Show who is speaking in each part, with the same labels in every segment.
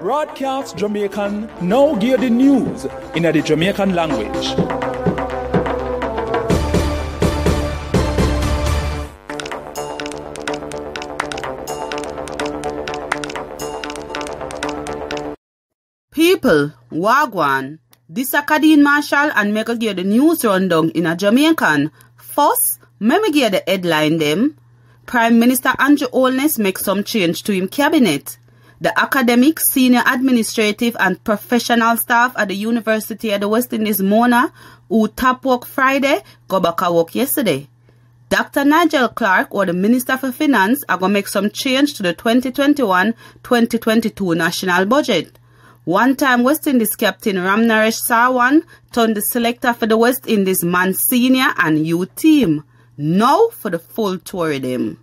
Speaker 1: Braadkyaas Jamiekan now give the news in the Jamaican language.
Speaker 2: People, wagwan. This a Kadeen Marshall and me go give the news rundown in a Jamaican. First, me give the headline them. Prime Minister Andrew Holness makes some change to him cabinet. The academic, senior administrative and professional staff at the University of the West Indies Mona, who tap work Friday, go back to work yesterday. Dr. Nigel Clark, or the Minister for Finance, are going to make some change to the 2021-2022 national budget. One-time West Indies captain Ramnaresh Sarwan turned the selector for the West Indies man senior and youth team. Now for the full tour of them.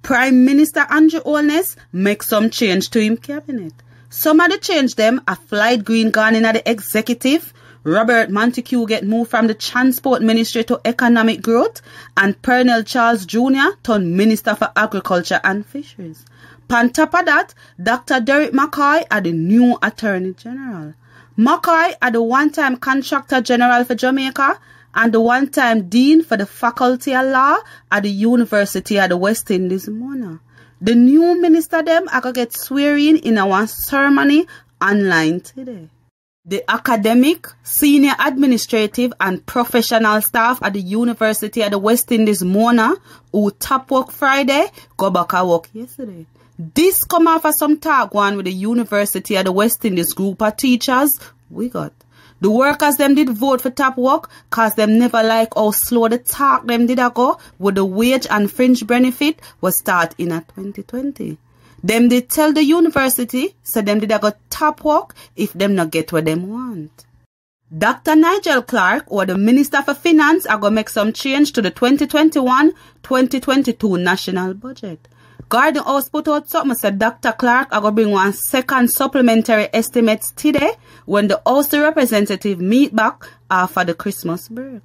Speaker 2: Prime Minister Andrew Holness makes some change to him cabinet. Some of the change them are Flight Green gone in the executive, Robert Montague get moved from the Transport Ministry to Economic Growth, and Pernell Charles Jr. turned Minister for Agriculture and Fisheries. On top of that, Dr. Derek McCoy are the new Attorney General. McCoy are the one-time Contractor General for Jamaica and the one-time Dean for the Faculty of Law at the University of the West Indies Mona. The new minister them are going to get swearing in our ceremony online today. The academic, senior administrative and professional staff at the University of the West Indies Mona, who tap work Friday, go back to work yesterday. This come after some talk one with the University of the West Indies group of teachers we got. The workers them did vote for tap work cause them never like how slow the talk them did go with the wage and fringe benefit was start in 2020. Them did tell the university so them did go tap work if them not get what them want. Dr. Nigel Clark, or the Minister for Finance, are going to make some change to the 2021-2022 national budget. Garden House put out something said Dr. Clark are going to bring one second supplementary estimates today when the House of Representative meet back after the Christmas break.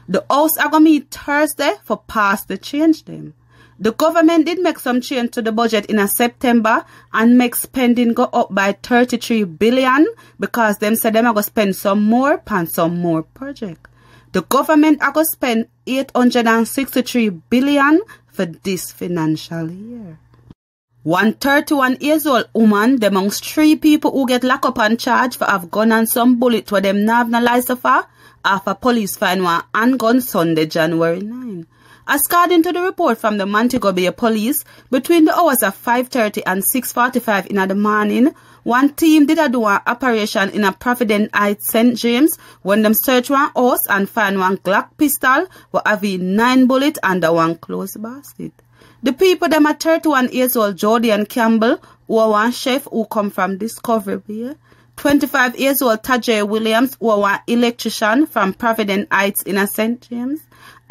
Speaker 2: The House are going to meet Thursday for pass the change them. The government did make some change to the budget in September and make spending go up by 33 billion because them said them are going to spend some more on some more project. The government are going to spend 863 billion for this financial year. One 31-year-old woman amongst 3 people who get locked up and charged for have gun and some bullet where them not have no license for after police find one handgun Sunday, January 9. According to the report from the Montego Bay Police, between the hours of 5:30 and 6:45 in the morning, one team did do an operation in a Providence Heights, St. James, when them search one house and find one Glock pistol with having 9 bullets under one closed basket. The people them are 31-year-old Jody and Campbell, who are one chef who come from Discovery Bay, 25-year-old Tajay Williams, who are one electrician from Providence Heights in St. James,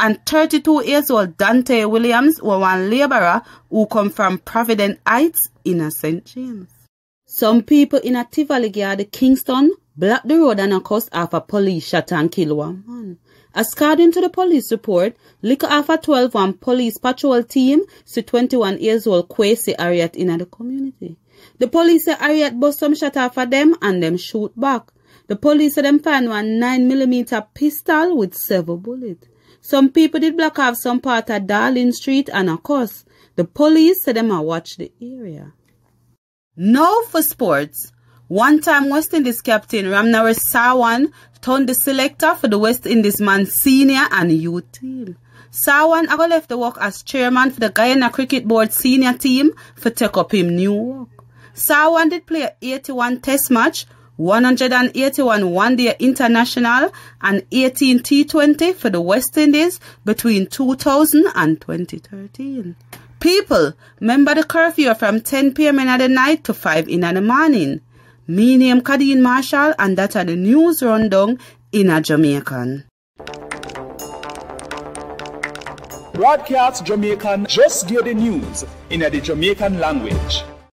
Speaker 2: and 32-year-old Dante Williams, who are one laborer who come from Providence Heights in St. James. Some people in a Tivoli Yard, Kingston, blocked the road and coast after police shot and kill one man. According to the police report, little after 12, one police patrol team see 21-year-old Kwesi Harriet in the community. The police say Harriet bust some shot after them and them shoot back. The police say them find one 9mm pistol with 7 bullets. Some people did block off some part of Darling Street and of course, the police said them a watch the area. Now for sports. One-time West Indies captain Ramnaresh Sarwan turned the selector for the West Indies man senior and youth team. Sarwan aga left the work as chairman for the Guyana Cricket Board senior team for take up him new work. Sarwan did play 81 test match, 181 one-day international and 18 T20 for the West Indies between 2000 and 2013. People, remember the curfew from 10 p.m. in the night to 5 in the morning. Me name Kadeen Marshall and that are the news rundown in a Jamaican.
Speaker 1: Braadkyaas Jamiekan just give the news in the Jamaican language.